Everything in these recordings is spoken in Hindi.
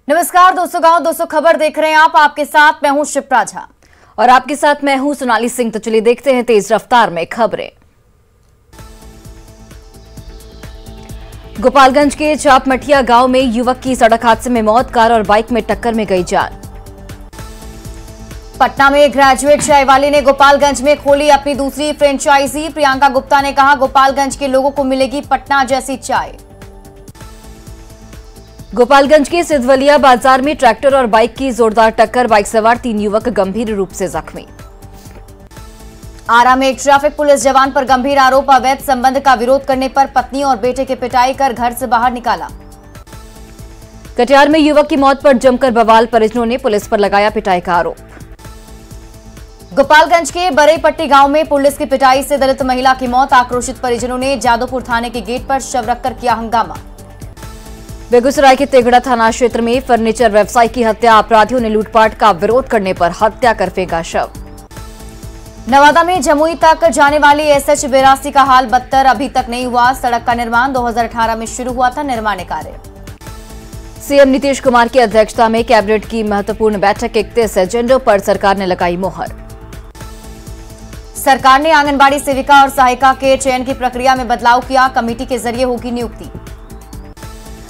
नमस्कार दोस्तों, गांव 200 खबर देख रहे हैं आप। आपके साथ मैं हूं शिप्रा झा और आपके साथ मैं हूं सोनाली सिंह। तो चलिए देखते हैं तेज रफ्तार में खबरें। गोपालगंज के चापमठिया गांव में युवक की सड़क हादसे में मौत, कार और बाइक में टक्कर में गई जान। पटना में ग्रेजुएट चाय वाले ने गोपालगंज में खोली अपनी दूसरी फ्रेंचाइजी। प्रियंका गुप्ता ने कहा, गोपालगंज के लोगों को मिलेगी पटना जैसी चाय। गोपालगंज के सिद्धवलिया बाजार में ट्रैक्टर और बाइक की जोरदार टक्कर, बाइक सवार 3 युवक गंभीर रूप से जख्मी। आरा में एक ट्रैफिक पुलिस जवान पर गंभीर आरोप, अवैध संबंध का विरोध करने पर पत्नी और बेटे की पिटाई कर घर से बाहर निकाला। कटिहार में युवक की मौत पर जमकर बवाल, परिजनों ने पुलिस पर लगाया पिटाई का आरोप। गोपालगंज के बरईपट्टी गांव में पुलिस की पिटाई से दलित महिला की मौत, आक्रोशित परिजनों ने जादवपुर थाने के गेट पर शव रखकर किया हंगामा। बेगूसराय के तेगड़ा थाना क्षेत्र में फर्नीचर व्यवसायी की हत्या, अपराधियों ने लूटपाट का विरोध करने पर हत्या कर फेंका शव। नवादा में जमुई तक जाने वाली एसएच 82 का हाल बदतर, अभी तक नहीं हुआ। सड़क का निर्माण 2018 में शुरू हुआ था निर्माण कार्य। सीएम नीतीश कुमार की अध्यक्षता में कैबिनेट की महत्वपूर्ण बैठक, 31 एजेंडों पर सरकार ने लगाई मोहर। सरकार ने आंगनबाड़ी सेविका और सहायिका के चयन की प्रक्रिया में बदलाव किया, कमेटी के जरिए होगी नियुक्ति।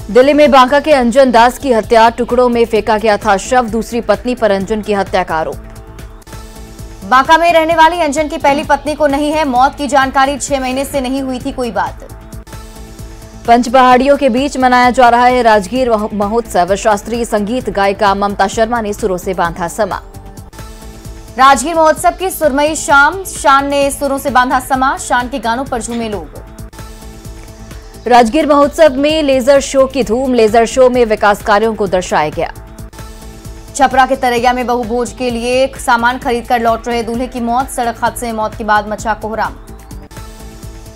दिल्ली में बांका के अंजन दास की हत्या, टुकड़ों में फेंका गया था शव, दूसरी पत्नी पर अंजन की हत्या का आरोप। बांका में रहने वाली अंजन की पहली पत्नी को नहीं है मौत की जानकारी, 6 महीने से नहीं हुई थी कोई बात। पंचपहाड़ियों के बीच मनाया जा रहा है राजगीर महोत्सव, शास्त्रीय संगीत गायिका ममता शर्मा ने सुरों से बांधा समा। राजगीर महोत्सव की सुरमई शाम, शान ने सुरों से बांधा समा, शान के गानों पर झूमे लोग। राजगीर महोत्सव में लेजर शो की धूम, लेजर शो में विकास कार्यों को दर्शाया गया। छपरा के तरैया में बहु भोज के लिए सामान खरीदकर लौट रहे दूल्हे की मौत, सड़क हादसे में मौत के बाद मचा कोहराम।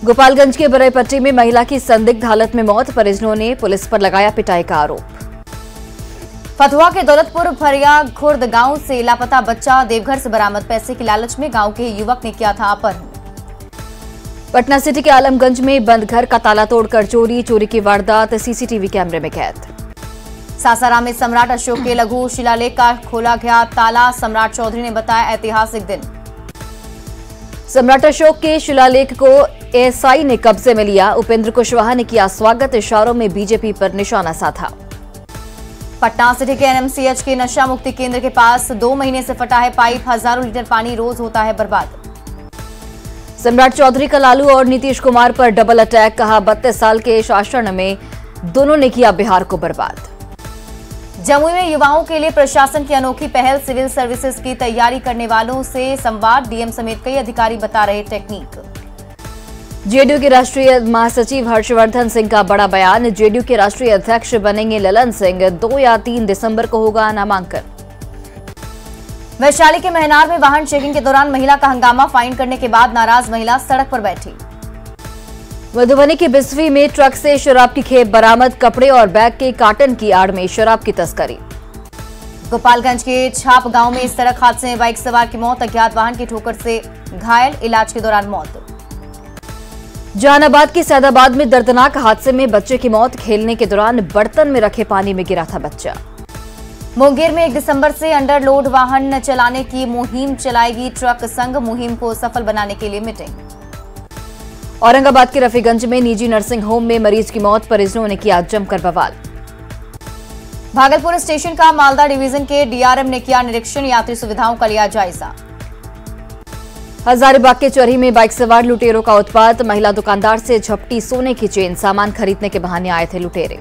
गोपालगंज के बरईपट्टी में महिला की संदिग्ध हालत में मौत, परिजनों ने पुलिस पर लगाया पिटाई का आरोप। फतुहा के दौलतपुर फरिया खुर्द गांव से लापता बच्चा देवघर से बरामद, पैसे की लालच में गांव के युवक ने किया था अपहरण। पटना सिटी के आलमगंज में बंद घर का ताला तोड़कर चोरी की वारदात सीसीटीवी कैमरे में कैद। सासाराम में सम्राट अशोक के लघु शिलालेख का खोला गया ताला, सम्राट चौधरी ने बताया ऐतिहासिक दिन। सम्राट अशोक के शिलालेख को एएसआई ने कब्जे में लिया, उपेंद्र कुशवाहा ने किया स्वागत, इशारों में बीजेपी पर निशाना साधा। पटना सिटी के एनएमसीएच के नशा मुक्ति केंद्र के पास 2 महीने से फटा है पाइप, हजारों लीटर पानी रोज होता है बर्बाद। सम्राट चौधरी का लालू और नीतीश कुमार पर डबल अटैक, कहा 32 साल के शासन में दोनों ने किया बिहार को बर्बाद। जमुई में युवाओं के लिए प्रशासन की अनोखी पहल, सिविल सर्विसेज की तैयारी करने वालों से संवाद, डीएम समेत कई अधिकारी बता रहे टेक्निक। जेडीयू के राष्ट्रीय महासचिव हर्षवर्धन सिंह का बड़ा बयान, जेडीयू के राष्ट्रीय अध्यक्ष बनेंगे ललन सिंह, 2 या 3 दिसंबर को होगा नामांकन। वैशाली के महनार में वाहन चेकिंग के दौरान महिला का हंगामा, फाइन करने के बाद नाराज महिला सड़क पर बैठी। मधुबनी के बिस्वी में ट्रक से शराब की खेप बरामद, कपड़े और बैग के कार्टन की आड़ में शराब की तस्करी। गोपालगंज के छाप गांव में सड़क हादसे में बाइक सवार की मौत, अज्ञात वाहन की ठोकर से घायल, इलाज के दौरान मौत। जहानाबाद के सैदाबाद में दर्दनाक हादसे में बच्चे की मौत, खेलने के दौरान बर्तन में रखे पानी में गिरा था बच्चा। मुंगेर में 1 दिसंबर से अंडरलोड वाहन चलाने की मुहिम चलाएगी ट्रक संघ, मुहिम को सफल बनाने के लिए मीटिंग। औरंगाबाद के रफीगंज में निजी नर्सिंग होम में मरीज की मौत, परिजनों ने किया जमकर बवाल। भागलपुर स्टेशन का मालदा डिवीजन के डीआरएम ने किया निरीक्षण, यात्री सुविधाओं का लिया जायजा। हजारीबाग के चरही में बाइक सवार लुटेरों का उत्पात, महिला दुकानदार से झपटी सोने की चेन, सामान खरीदने के बहाने आए थे लुटेरे।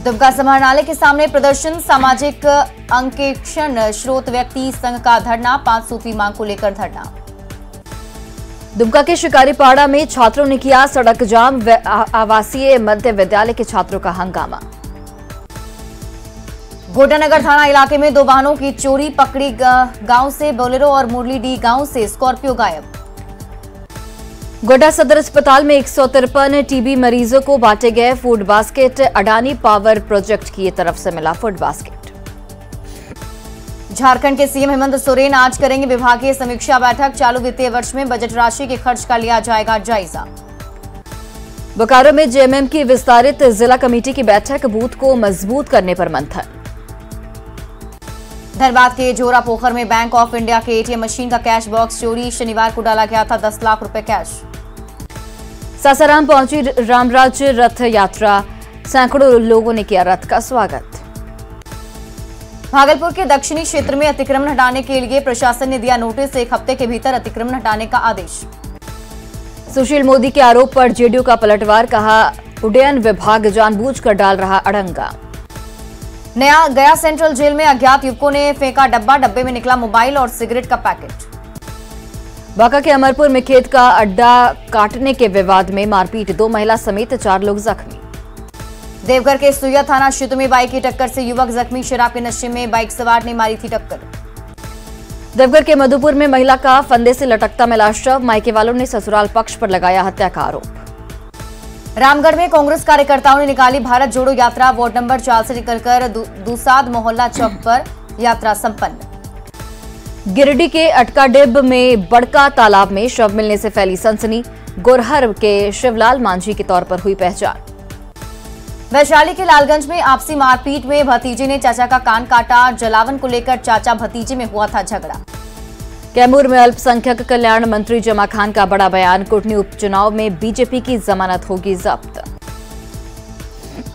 दुमका समाहरणालय के सामने प्रदर्शन, सामाजिक अंकेक्षण स्रोत व्यक्ति संघ का धरना, 5 सूत्री मांग को लेकर धरना। दुमका के शिकारीपाड़ा में छात्रों ने किया सड़क जाम, आवासीय मध्य विद्यालय के छात्रों का हंगामा। घोटानगर थाना इलाके में 2 वाहनों की चोरी, पकड़ी गांव से बोलेरो और मुरलीडीह गांव से स्कॉर्पियो गायब। गोड्डा सदर अस्पताल में 153 टीबी मरीजों को बांटे गए food basket, Adani power project की तरफ से मिला फूड बास्केट। झारखंड के सीएम हेमंत सोरेन आज करेंगे विभागीय समीक्षा बैठक, चालू वित्तीय वर्ष में बजट राशि के खर्च का लिया जाएगा जायजा। बोकारो में जेएमएम की विस्तारित जिला कमेटी की बैठक, बूथ को मजबूत करने पर मंथन। धनबाद के जोरा पोखर में बैंक ऑफ इंडिया के एटीएम मशीन का कैश बॉक्स चोरी, शनिवार को डाला गया था 10 लाख रुपए कैश। सासाराम पहुंची रामराज रथ यात्रा, सैकड़ों लोगों ने किया रथ का स्वागत। भागलपुर के दक्षिणी क्षेत्र में अतिक्रमण हटाने के लिए प्रशासन ने दिया नोटिस, 1 हफ्ते के भीतर अतिक्रमण हटाने का आदेश। सुशील मोदी के आरोप पर जेडीयू का पलटवार, कहा उड्डयन विभाग जानबूझकर डाल रहा अड़ंगा। नया गया सेंट्रल जेल में अज्ञात युवकों ने फेंका डब्बा, डब्बे में निकला मोबाइल और सिगरेट का पैकेट। बांका के अमरपुर में खेत का अड्डा काटने के विवाद में मारपीट, 2 महिला समेत 4 लोग जख्मी। देवघर के सुइया थाना क्षेत्र में बाइक की टक्कर से युवक जख्मी, शराब के नशे में बाइक सवार ने मारी थी टक्कर। देवघर के मधुपुर में महिला का फंदे से लटकता मिला शव, मायके वालों ने ससुराल पक्ष पर लगाया हत्या का आरोप। रामगढ़ में कांग्रेस कार्यकर्ताओं ने निकाली भारत जोड़ो यात्रा, वार्ड नंबर 4 से निकलकर दूसाद मोहल्ला चौक पर यात्रा संपन्न। गिरिडीह के अटकाडिब में बड़का तालाब में शव मिलने से फैली सनसनी, गोरहर के शिवलाल मांझी के तौर पर हुई पहचान। वैशाली के लालगंज में आपसी मारपीट में भतीजे ने चाचा का कान काटा, जलावन को लेकर चाचा भतीजे में हुआ था झगड़ा। कैमूर में अल्पसंख्यक कल्याण मंत्री जमा खान का बड़ा बयान, कोटनी उपचुनाव में बीजेपी की जमानत होगी जब्त।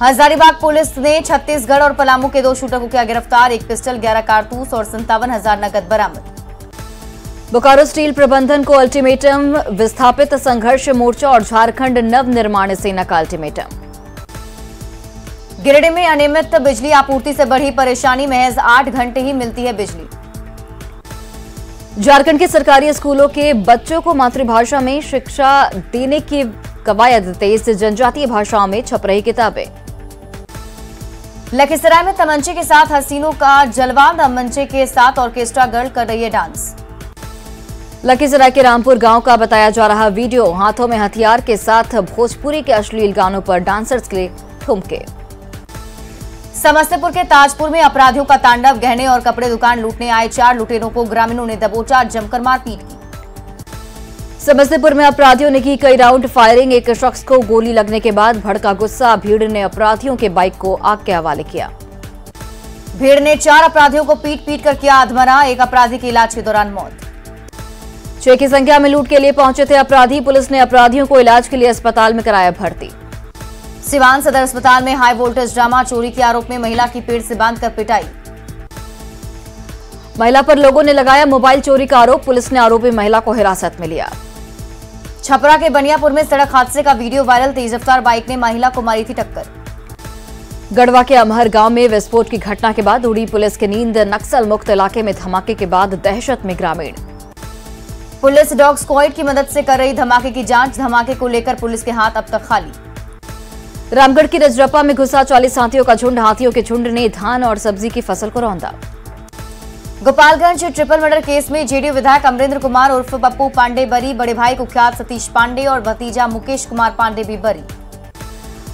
हजारीबाग पुलिस ने छत्तीसगढ़ और पलामू के 2 शूटर को किया गिरफ्तार, 1 पिस्टल, 11 कारतूस और 57,000 नकद बरामद। बोकारो स्टील प्रबंधन को अल्टीमेटम, विस्थापित संघर्ष मोर्चा और झारखंड नव निर्माण सेना का अल्टीमेटम। गिरिडीह में अनियमित बिजली आपूर्ति से बढ़ी परेशानी, महज 8 घंटे ही मिलती है बिजली। झारखंड के सरकारी स्कूलों के बच्चों को मातृभाषा में शिक्षा देने की कवायद तेज, जनजातीय भाषाओं में छप रही किताबें। लखीसराय में तमंचे के साथ हसीनों का जलवा, तमंचे के साथ ऑर्केस्ट्रा गर्ल कर रही है डांस। लखीसराय के रामपुर गांव का बताया जा रहा वीडियो, हाथों में हथियार के साथ भोजपुरी के अश्लील गानों पर डांसर्स के लिए ठुमके। समस्तीपुर के ताजपुर में अपराधियों का तांडव, गहने और कपड़े दुकान लूटने आए 4 लुटेरों को ग्रामीणों ने दबोचा, जमकर मारपीट की। समस्तीपुर में अपराधियों ने की कई राउंड फायरिंग, एक शख्स को गोली लगने के बाद भड़का गुस्सा, भीड़ ने अपराधियों के बाइक को आग के हवाले किया। भीड़ ने 4 अपराधियों को पीट पीट कर किया अधमरा, एक अपराधी की इलाज के दौरान मौत। 6 की संख्या में लूट के लिए पहुंचे थे अपराधी, पुलिस ने अपराधियों को इलाज के लिए अस्पताल में कराया भर्ती। सिवान सदर अस्पताल में हाई वोल्टेज ड्रामा, चोरी के आरोप में महिला की पेड़ से बांधकर पिटाई। महिला पर लोगों ने लगाया मोबाइल चोरी का आरोप, पुलिस ने आरोपी महिला को हिरासत में लिया। छपरा के बनियापुर में सड़क हादसे का वीडियो वायरल, तेज रफ्तार बाइक ने महिला को मारी थी टक्कर। गढ़वा के अमहर गांव में विस्फोट की घटना के बाद उड़ी पुलिस की नींद, नक्सल मुक्त इलाके में धमाके के बाद दहशत में ग्रामीण। पुलिस डॉग स्क्वाड की मदद से कर रही धमाके की जांच, धमाके को लेकर पुलिस के हाथ अब तक खाली। रामगढ़ की रजरप्पा में घुसा 40 हाथियों का झुंड, हाथियों के झुंड ने धान और सब्जी की फसल को रौंदा। गोपालगंज ट्रिपल मर्डर केस में जेडीयू विधायक अमरेंद्र कुमार उर्फ पप्पू पांडे बरी, बड़े भाई कुख्यात सतीश पांडे और भतीजा मुकेश कुमार पांडे भी बरी।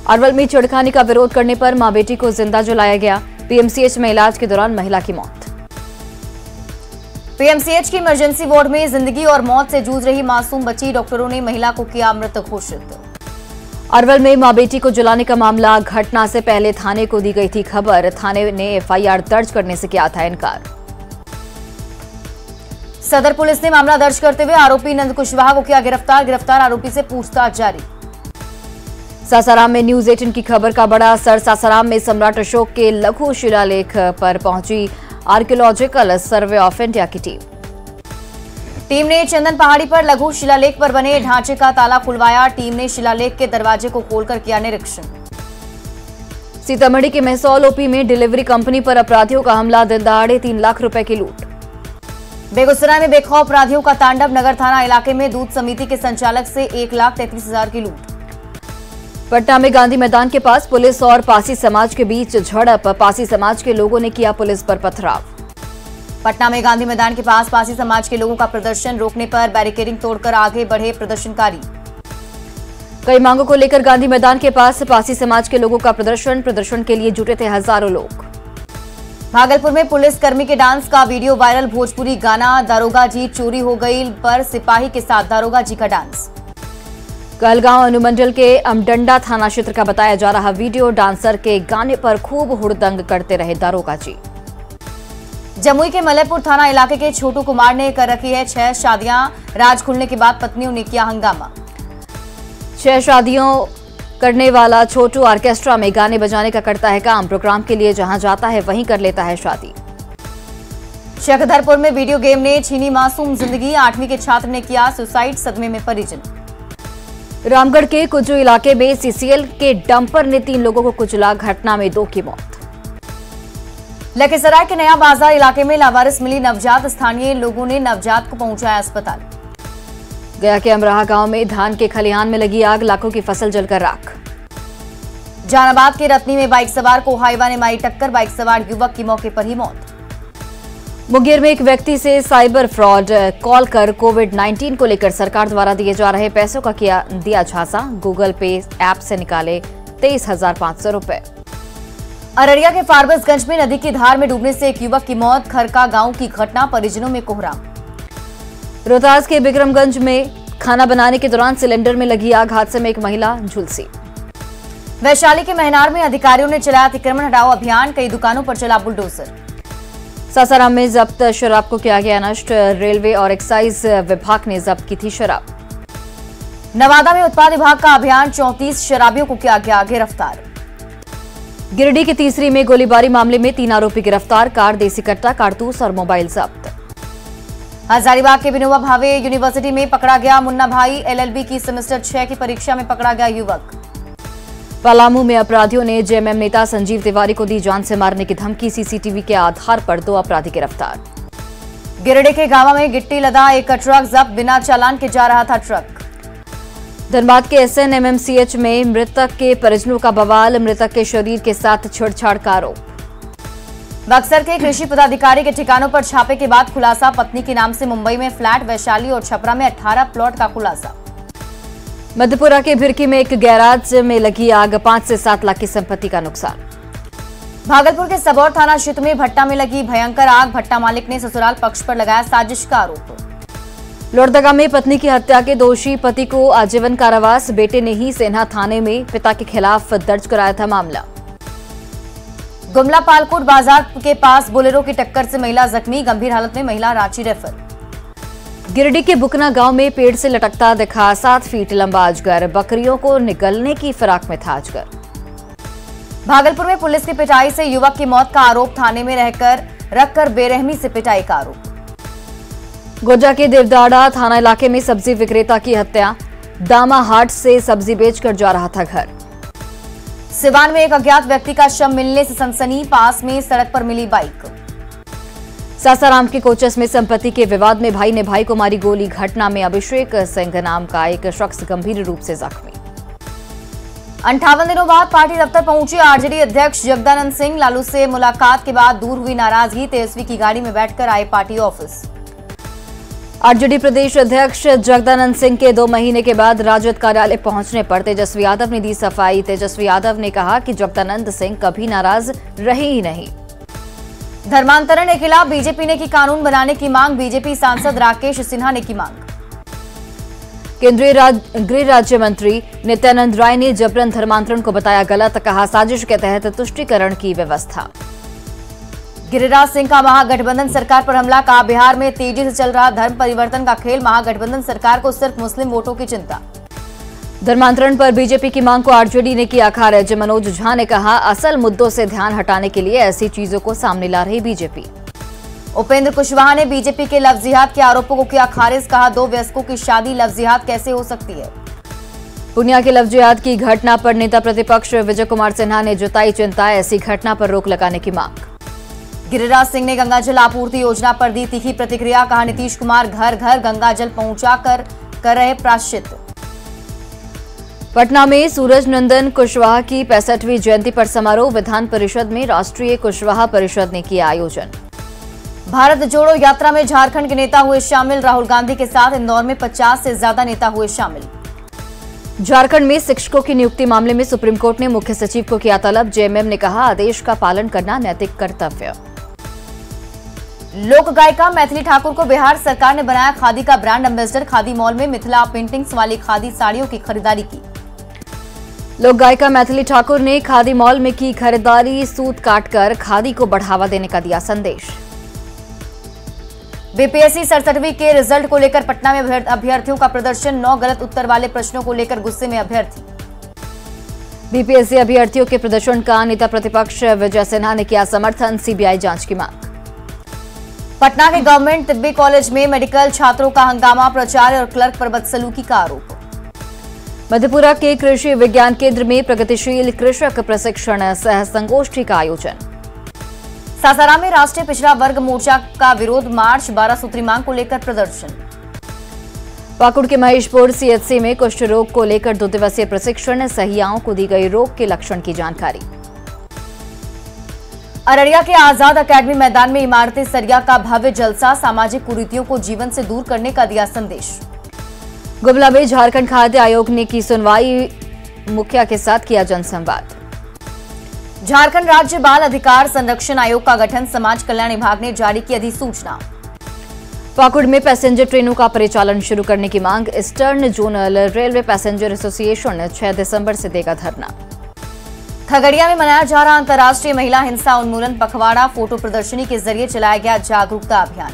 अरवल में छेड़खानी का विरोध करने पर मां बेटी को जिंदा जलाया गया, पीएमसीएच में इलाज के दौरान महिला की मौत। पीएमसीएच की इमरजेंसी वार्ड में जिंदगी और मौत से जूझ रही मासूम बच्ची, डॉक्टरों ने महिला को किया मृत घोषित। अरवल में मां बेटी को जलाने का मामला, घटना से पहले थाने को दी गई थी खबर, थाने ने एफआईआर दर्ज करने से किया था इनकार। सदर पुलिस ने मामला दर्ज करते हुए आरोपी नंद कुशवाहा को किया गिरफ्तार, गिरफ्तार आरोपी से पूछताछ जारी। सासाराम में न्यूज 18 की खबर का बड़ा असर, सासाराम में सम्राट अशोक के लघु शिलालेख पर पहुंची आर्कियोलॉजिकल सर्वे ऑफ इंडिया की टीम ने चंदन पहाड़ी पर लघु शिलालेख पर बने ढांचे का ताला खुलवाया, टीम ने शिलालेख के दरवाजे को खोलकर किया निरीक्षण। सीतामढ़ी के महसौल ओपी में डिलीवरी कंपनी पर अपराधियों का हमला, दिन दहाड़े 3 लाख रुपए की लूट। बेगूसराय में बेखौफ अपराधियों का तांडव, नगर थाना इलाके में दूध समिति के संचालक से 1,33,000 की लूट। पटना में गांधी मैदान के पास पुलिस और पासी समाज के बीच झड़प, पासी समाज के लोगों ने किया पुलिस पर पथराव। पटना में गांधी मैदान के पास पासी समाज के लोगों का प्रदर्शन रोकने पर बैरिकेडिंग तोड़कर आगे बढ़े प्रदर्शनकारी। कई मांगों को लेकर गांधी मैदान के पास पासी समाज के लोगों का प्रदर्शन के लिए जुटे थे हजारों लोग। भागलपुर में पुलिस कर्मी के डांस का वीडियो वायरल, भोजपुरी गाना दारोगा जी चोरी हो गई पर सिपाही के साथ दारोगा जी का डांस। कहलगांव अनुमंडल के अमडंडा थाना क्षेत्र का बताया जा रहा वीडियो, डांसर के गाने पर खूब हुड़दंग करते रहे दारोगा जी। जमुई के मलयपुर थाना इलाके के छोटू कुमार ने कर रखी है 6 शादियां। राज खुलने के बाद पत्नियों ने किया हंगामा। 6 शादियों करने वाला छोटू ऑर्केस्ट्रा में गाने बजाने का करता है काम। प्रोग्राम के लिए जहां जाता है वहीं कर लेता है शादी। शक्करधरपुर में वीडियो गेम ने छीनी मासूम जिंदगी। 8वीं के छात्र ने किया सुसाइड, सदमे में परिजन। रामगढ़ के कुजू इलाके में सीसीएल के डंपर ने 3 लोगों को कुचला, घटना में 2 की मौत। लखीसराय के नया बाजार इलाके में लावारिस मिली नवजात। स्थानीय लोगों ने नवजात को पहुंचाया अस्पताल। गया के अमराहा गांव में धान के खलिहान में लगी आग, लाखों की फसल जलकर राख। जहानाबाद के रत्नी में बाइक सवार को हाईवा ने मारी टक्कर, बाइक सवार युवक की मौके पर ही मौत। मुंगेर में एक व्यक्ति से साइबर फ्रॉड कॉल कर कोविड-19 को लेकर सरकार द्वारा दिए जा रहे पैसों का दिया झांसा। गूगल पे ऐप से निकाले 23,500 रुपए। अररिया के फारबिसगंज में नदी की धार में डूबने से एक युवक की मौत। खरका गांव की घटना, परिजनों में कोहराम। रोहतास के बिक्रमगंज में खाना बनाने के दौरान सिलेंडर में लगी आग, हादसे में एक महिला झुलसी। वैशाली के महनार में अधिकारियों ने चलाया अतिक्रमण हटाओ अभियान, कई दुकानों पर चला बुलडोजर। सासाराम में जब्त शराब को किया गया नष्ट, रेलवे और एक्साइज विभाग ने जब्त की थी शराब। नवादा में उत्पाद विभाग का अभियान, 34 शराबियों को किया गया गिरफ्तार। गिरिडीह के तीसरी में गोलीबारी मामले में 3 आरोपी गिरफ्तार, कार, देसी कट्टा, कारतूस और मोबाइल जब्त। हजारीबाग के विनोबा भावे यूनिवर्सिटी में पकड़ा गया मुन्ना भाई, एलएलबी की सेमेस्टर 6 की परीक्षा में पकड़ा गया युवक। पलामू में अपराधियों ने जेएमएम नेता संजीव तिवारी को दी जान से मारने की धमकी, सीसीटीवी के आधार पर 2 अपराधी गिरफ्तार। गिरिडीह के गांवा में गिट्टी लदा एक ट्रक जब्त, बिना चालान के जा रहा था ट्रक। धनबाद के एसएनएमएमसीएच में मृतक के परिजनों का बवाल, मृतक के शरीर के साथ छेड़छाड़ का आरोप। बक्सर के कृषि पदाधिकारी के ठिकानों पर छापे के बाद खुलासा, पत्नी के नाम से मुंबई में फ्लैट, वैशाली और छपरा में 18 प्लॉट का खुलासा। मधेपुरा के भिरकी में एक गैराज में लगी आग, 5 से 7 लाख की संपत्ति का नुकसान। भागलपुर के सबौर थाना क्षेत्र में भट्टा में लगी भयंकर आग, भट्टा मालिक ने ससुराल पक्ष पर लगाया साजिश का आरोप। लोहरदगा में पत्नी की हत्या के दोषी पति को आजीवन कारावास, बेटे ने ही सेन्हा थाने में पिता के खिलाफ दर्ज कराया था मामला। गुमला पालकोट बाजार के पास बोलेरो की टक्कर से महिला जख्मी, गंभीर हालत में महिला रांची रेफर। गिरिडीह के बुकना गांव में पेड़ से लटकता दिखा 7 फीट लंबा अजगर, बकरियों को निगलने की फिराक में था अजगर। भागलपुर में पुलिस की पिटाई से युवक की मौत का आरोप, थाने में रखकर बेरहमी से पिटाई का आरोप। गोड्डा के देवदाड़ा थाना इलाके में सब्जी विक्रेता की हत्या, दामाहाट से सब्जी बेचकर जा रहा था घर। सिवान में एक अज्ञात व्यक्ति का शव मिलने से सनसनी, पास में सड़क पर मिली बाइक। सासाराम के कोचस में संपत्ति के विवाद में भाई ने भाई को मारी गोली, घटना में अभिषेक सिंह नाम का एक शख्स गंभीर रूप से जख्मी। 58 दिनों बाद पार्टी दफ्तर पहुंचे आरजेडी अध्यक्ष जगदानंद सिंह, लालू से मुलाकात के बाद दूर हुई नाराजगी, तेजस्वी की गाड़ी में बैठकर आए पार्टी ऑफिस। आरजेडी प्रदेश अध्यक्ष जगदानंद सिंह के 2 महीने के बाद राजद कार्यालय पहुंचने पर तेजस्वी यादव ने दी सफाई। तेजस्वी यादव ने कहा कि जगदानंद सिंह कभी नाराज रहे ही नहीं। धर्मांतरण के खिलाफ बीजेपी ने की कानून बनाने की मांग, बीजेपी सांसद राकेश सिन्हा ने की मांग। केंद्रीय गृह राज्य मंत्री नित्यानंद राय ने जबरन धर्मांतरण को बताया गलत, कहा साजिश के तहत तुष्टीकरण की व्यवस्था। गिरिराज सिंह का महागठबंधन सरकार पर हमला, कहा बिहार में तेजी से चल रहा धर्म परिवर्तन का खेल, महागठबंधन सरकार को सिर्फ मुस्लिम वोटों की चिंता। धर्मांतरण पर बीजेपी की मांग को आरजेडी ने किया खारिज, मनोज झा ने कहा असल मुद्दों से ध्यान हटाने के लिए ऐसी चीजों को सामने ला रही बीजेपी। उपेंद्र कुशवाहा ने बीजेपी के लव जिहाद के आरोपों को किया खारिज, कहा 2 वयस्कों की शादी लव जिहाद कैसे हो सकती है। पुनिया के लव जिहाद की घटना पर नेता प्रतिपक्ष विजय कुमार सिन्हा ने जताई चिंता, ऐसी घटना पर रोक लगाने की मांग। गिरिराज सिंह ने गंगाजल आपूर्ति योजना पर दी तीखी प्रतिक्रिया, कहा नीतीश कुमार घर घर गंगाजल पहुंचाकर कर रहे प्रायश्चित। पटना में सूरज नंदन कुशवाहा की 65वीं जयंती पर समारोह, विधान परिषद में राष्ट्रीय कुशवाहा परिषद ने किया आयोजन। भारत जोड़ो यात्रा में झारखंड के नेता हुए शामिल, राहुल गांधी के साथ इंदौर में 50 से ज्यादा नेता हुए शामिल। झारखंड में शिक्षकों की नियुक्ति मामले में सुप्रीम कोर्ट ने मुख्य सचिव को किया तलब, जेएमएम ने कहा आदेश का पालन करना नैतिक कर्तव्य। लोक गायिका मैथिली ठाकुर को बिहार सरकार ने बनाया खादी का ब्रांड एम्बेसडर। खादी मॉल में मिथिला पेंटिंग्स वाली खादी साड़ियों की खरीदारी की। लोक गायिका मैथिली ठाकुर ने खादी मॉल में की खरीदारी। सूत काटकर खादी को बढ़ावा देने का दिया संदेश। बीपीएससी 67वीं के रिजल्ट को लेकर पटना में अभ्यर्थियों का प्रदर्शन। 9 गलत उत्तर वाले प्रश्नों को लेकर गुस्से में अभ्यर्थी। बीपीएससी अभ्यर्थियों के प्रदर्शन का नेता प्रतिपक्ष विजय सिन्हा ने किया समर्थन। सीबीआई जांच की मांग। पटना के गवर्नमेंट तिब्बी कॉलेज में मेडिकल छात्रों का हंगामा। प्राचार्य और क्लर्क पर बदसलूकी का आरोप। मधेपुरा के कृषि विज्ञान केंद्र में प्रगतिशील कृषक प्रशिक्षण सह संगोष्ठी का आयोजन। सासाराम में राष्ट्रीय पिछड़ा वर्ग मोर्चा का विरोध मार्च। 12 सूत्री मांग को लेकर प्रदर्शन। पाकुड़ के महेशपुर सीएचसी में कुष्ठ रोग को लेकर 2 दिवसीय प्रशिक्षण। सहियाओं को दी गई रोग के लक्षण की जानकारी। अररिया के आजाद अकेडमी मैदान में इमारती सरिया का भव्य जलसा। सामाजिक कुरीतियों को जीवन से दूर करने का दिया संदेश। गुमला में झारखंड खाद्य आयोग ने की सुनवाई। मुखिया के साथ किया जनसंवाद। झारखंड राज्य बाल अधिकार संरक्षण आयोग का गठन। समाज कल्याण विभाग ने जारी की अधिसूचना। पाकुड़ में पैसेंजर ट्रेनों का परिचालन शुरू करने की मांग। Eastern zonal railway passenger association 6 दिसंबर से देगा धरना। खगड़िया में मनाया जा रहा अंतर्राष्ट्रीय महिला हिंसा उन्मूलन पखवाड़ा। फोटो प्रदर्शनी के जरिए चलाया गया जागरूकता अभियान।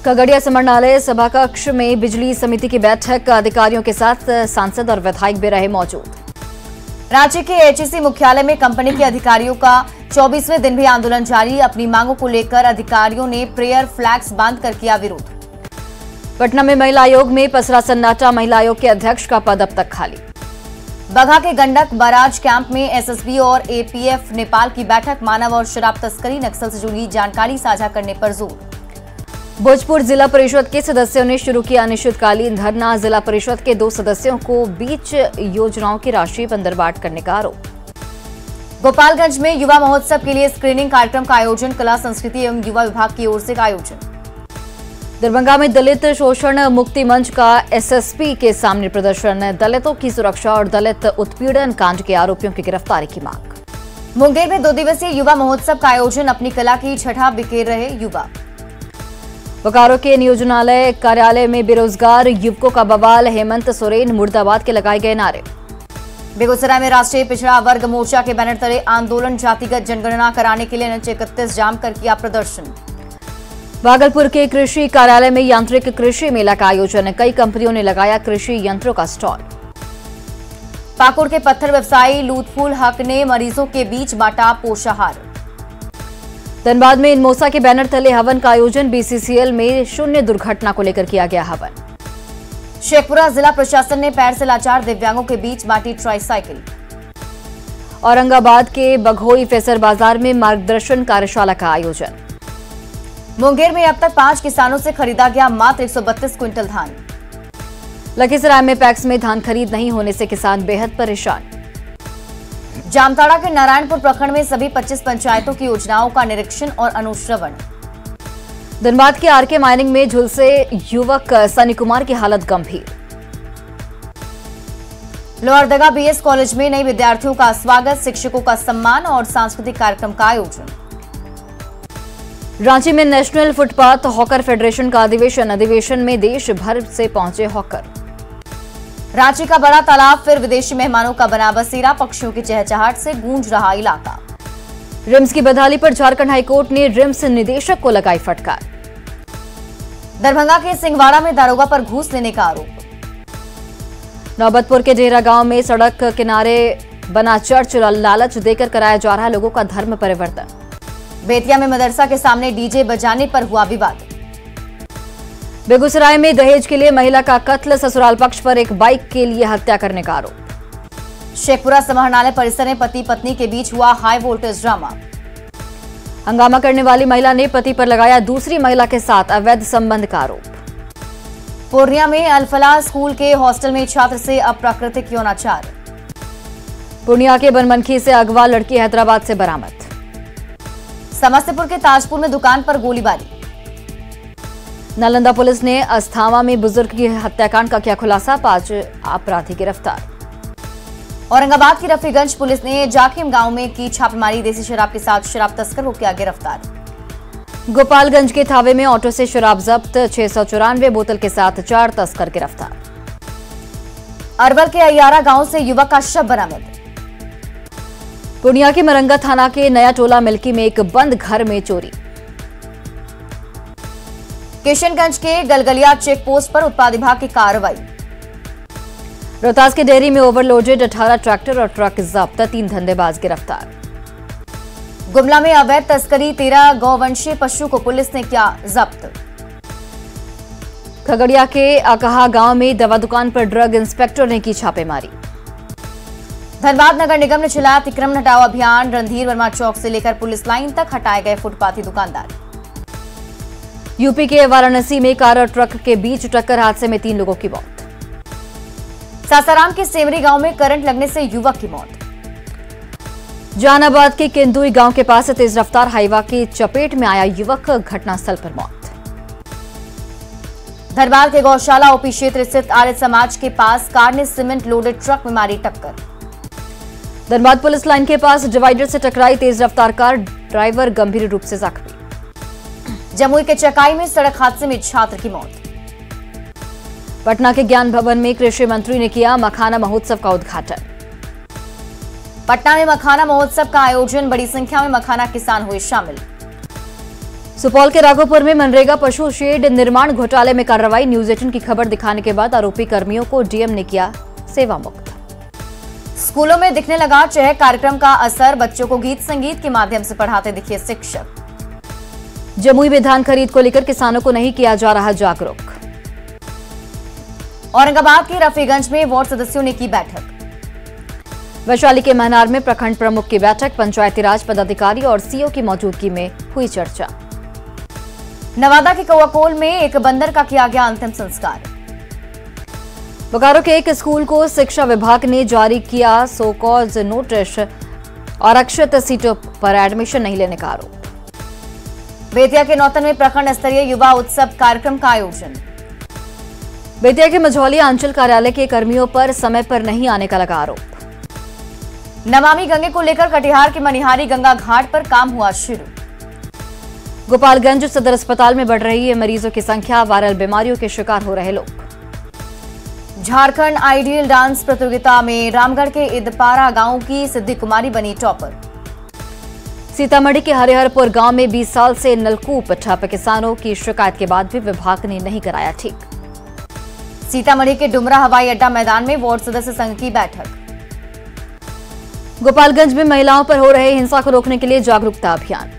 खगड़िया समरणालय सभाकक्ष में बिजली समिति की बैठक। अधिकारियों के साथ सांसद और विधायक भी रहे मौजूद। रांची के एचईसी मुख्यालय में कंपनी के अधिकारियों का 24वें दिन भी आंदोलन जारी। अपनी मांगों को लेकर अधिकारियों ने प्रेयर फ्लैग्स बांधकर किया विरोध। पटना में महिला आयोग में पसरा सन्नाटा। महिला आयोग के अध्यक्ष का पद अब तक खाली। बगहा के गंडक बराज कैंप में एसएसबी और एपीएफ नेपाल की बैठक। मानव और शराब तस्करी नक्सल से जुड़ी जानकारी साझा करने पर जोर। भोजपुर जिला परिषद के सदस्यों ने शुरू किया अनिश्चितकालीन धरना। जिला परिषद के 2 सदस्यों को बीच योजनाओं की राशि बंदरबाट करने का आरोप। गोपालगंज में युवा महोत्सव के लिए स्क्रीनिंग कार्यक्रम का आयोजन। कला संस्कृति एवं युवा विभाग की ओर से का आयोजन। दरभंगा में दलित शोषण मुक्ति मंच का एसएसपी के सामने प्रदर्शन। दलितों की सुरक्षा और दलित उत्पीड़न कांड के आरोपियों की गिरफ्तारी की मांग। मुंगेर में 2 दिवसीय युवा महोत्सव का आयोजन। अपनी कला की छठा बिखेर रहे युवा। बोकारो के नियोजनालय कार्यालय में बेरोजगार युवकों का बवाल। हेमंत सोरेन मुर्दाबाद के लगाए गए नारे। बेगूसराय में राष्ट्रीय पिछड़ा वर्ग मोर्चा के बैनर तले आंदोलन। जातिगत जनगणना कराने के लिए NH 31 जाम कर किया प्रदर्शन। भागलपुर के कृषि कार्यालय में यांत्रिक कृषि मेला का आयोजन। कई कंपनियों ने लगाया कृषि यंत्रों का स्टॉल। पाकुड़ के पत्थर व्यवसायी लूथफुल हक ने मरीजों के बीच बांटा पोषाहार। धनबाद में इनमोसा के बैनर तले हवन का आयोजन। बीसीसीएल में शून्य दुर्घटना को लेकर किया गया हवन। शेखपुरा जिला प्रशासन ने पैर से लाचार दिव्यांगों के बीच बांटी ट्राईसाइकिल। औरंगाबाद के बघोई फेसर बाजार में मार्गदर्शन कार्यशाला का आयोजन। मुंगेर में अब तक 5 किसानों से खरीदा गया मात्र 132 क्विंटल धान। लखीसराय में पैक्स में धान खरीद नहीं होने से किसान बेहद परेशान। जामताड़ा के नारायणपुर प्रखंड में सभी 25 पंचायतों की योजनाओं का निरीक्षण और अनुश्रवण। धनबाद के आरके माइनिंग में झुलसे युवक सनी कुमार की हालत गंभीर। लोहरदगा बीएस कॉलेज में नए विद्यार्थियों का स्वागत। शिक्षकों का सम्मान और सांस्कृतिक कार्यक्रम का आयोजन। रांची में नेशनल फुटपाथ हॉकर फेडरेशन का अधिवेशन में देश भर से पहुंचे हॉकर। रांची का बड़ा तालाब फिर विदेशी मेहमानों का बना बसेरा। पक्षियों की चहचहाट से गूंज रहा इलाका। रिम्स की बदहाली पर झारखंड हाईकोर्ट ने रिम्स निदेशक को लगाई फटकार। दरभंगा के सिंहवाड़ा में दारोगा पर घूस लेने का आरोप। नौबतपुर के डेहरा गांव में सड़क किनारे बना चर्च लालच देकर कराया जा रहा लोगों का धर्म परिवर्तन। बेतिया में मदरसा के सामने डीजे बजाने पर हुआ विवाद। बेगूसराय में दहेज के लिए महिला का कत्ल। ससुराल पक्ष पर एक बाइक के लिए हत्या करने का आरोप। शेखपुरा समाहरणालय परिसर में पति पत्नी के बीच हुआ हाई वोल्टेज ड्रामा। हंगामा करने वाली महिला ने पति पर लगाया दूसरी महिला के साथ अवैध संबंध का आरोप। पूर्णिया में अलफलाह स्कूल के हॉस्टल में छात्र से अप्राकृतिक यौनाचार। पूर्णिया के बनमनखी से अगवा लड़की हैदराबाद से बरामद। समस्तीपुर के ताजपुर में दुकान पर गोलीबारी। नालंदा पुलिस ने अस्थावा में बुजुर्ग की हत्याकांड का किया खुलासा। 5 अपराधी गिरफ्तार। औरंगाबाद की रफीगंज पुलिस ने जाखिम गांव में की छापेमारी। देसी शराब के साथ शराब तस्कर को किया गिरफ्तार। गोपालगंज के थावे में ऑटो से शराब जब्त, 694 बोतल के साथ 4 तस्कर गिरफ्तार। अरवल के अय्यारा गांव से युवक का शव बरामद। पूर्णिया के मरंगा थाना के नया टोला मिल्की में एक बंद घर में चोरी। किशनगंज के गलगलिया चेक पोस्ट पर उत्पाद विभाग की कार्रवाई। रोहतास के डेयरी में ओवरलोडेड 18 ट्रैक्टर और ट्रक जब्त, 3 धंधेबाज गिरफ्तार। गुमला में अवैध तस्करी, 13 गौवंशीय पशु को पुलिस ने किया जब्त। खगड़िया के अकहा गांव में दवा दुकान पर ड्रग इंस्पेक्टर ने की छापेमारी। धनबाद नगर निगम ने चलाया अतिक्रमण हटाओ अभियान, रणधीर वर्मा चौक से लेकर पुलिस लाइन तक हटाए गए फुटपाथी दुकानदार। यूपी के वाराणसी में कार और ट्रक के बीच टक्कर हादसे में 3 लोगों की मौत। सासाराम के सेमरी गांव में करंट लगने से युवक की मौत। जहानाबाद के केंदुई गांव के पास तेज रफ्तार हाईवा की चपेट में आया युवक, घटनास्थल पर मौत। धनबाद के गौशाला ओपी क्षेत्र स्थित आर्य समाज के पास कार ने सीमेंट लोडेड ट्रक में मारी टक्कर। धनबाद पुलिस लाइन के पास डिवाइडर से टकराई तेज रफ्तार कार, ड्राइवर गंभीर रूप से जख्मी। जमुई के चकाई में सड़क हादसे में छात्र की मौत। पटना के ज्ञान भवन में कृषि मंत्री ने किया मखाना महोत्सव का उद्घाटन। पटना में मखाना महोत्सव का आयोजन, बड़ी संख्या में मखाना किसान हुए शामिल। सुपौल के राघोपुर में मनरेगा पशु शेड निर्माण घोटाले में कार्रवाई, न्यूज 18 की खबर दिखाने के बाद आरोपी कर्मियों को डीएम ने किया सेवा मुक्त। स्कूलों में दिखने लगा चहक कार्यक्रम का असर, बच्चों को गीत संगीत के माध्यम से पढ़ाते दिखे शिक्षक। जमुई में धान खरीद को लेकर किसानों को नहीं किया जा रहा जागरूक। औरंगाबाद के रफीगंज में वार्ड सदस्यों ने की बैठक। वैशाली के महनार में प्रखंड प्रमुख की बैठक, पंचायती राज पदाधिकारी और सीओ की मौजूदगी में हुई चर्चा। नवादा के कौआकोल में एक बंदर का किया गया अंतिम संस्कार। बोकारो के एक स्कूल को शिक्षा विभाग ने जारी किया सो कॉज नोटिस, आरक्षित सीटों पर एडमिशन नहीं लेने का आरोप। बेतिया के नौतन में प्रखंड स्तरीय युवा उत्सव कार्यक्रम का आयोजन। बेतिया के मझौलिया अंचल कार्यालय के कर्मियों पर समय पर नहीं आने का लगा आरोप। नमामि गंगे को लेकर कटिहार के मनिहारी गंगा घाट पर काम हुआ शुरू। गोपालगंज सदर अस्पताल में बढ़ रही है मरीजों की संख्या, वायरल बीमारियों के शिकार हो रहे लोग। झारखंड आइडियल डांस प्रतियोगिता में रामगढ़ के इदपारा गांव की सिद्धि कुमारी बनी टॉपर। सीतामढ़ी के हरिहरपुर गांव में 20 साल से नलकूप ठप, किसानों की शिकायत के बाद भी विभाग ने नहीं कराया ठीक। सीतामढ़ी के डुमरा हवाई अड्डा मैदान में वार्ड सदस्य संघ की बैठक। गोपालगंज में महिलाओं पर हो रहे हिंसा को रोकने के लिए जागरूकता अभियान।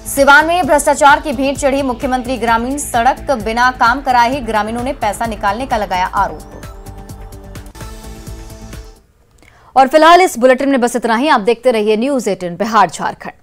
सिवान में भ्रष्टाचार की भेंट चढ़ी मुख्यमंत्री ग्रामीण सड़क, बिना काम कराए ही ग्रामीणों ने पैसा निकालने का लगाया आरोप। और फिलहाल इस बुलेटिन में बस इतना ही। आप देखते रहिए न्यूज 18 बिहार झारखंड।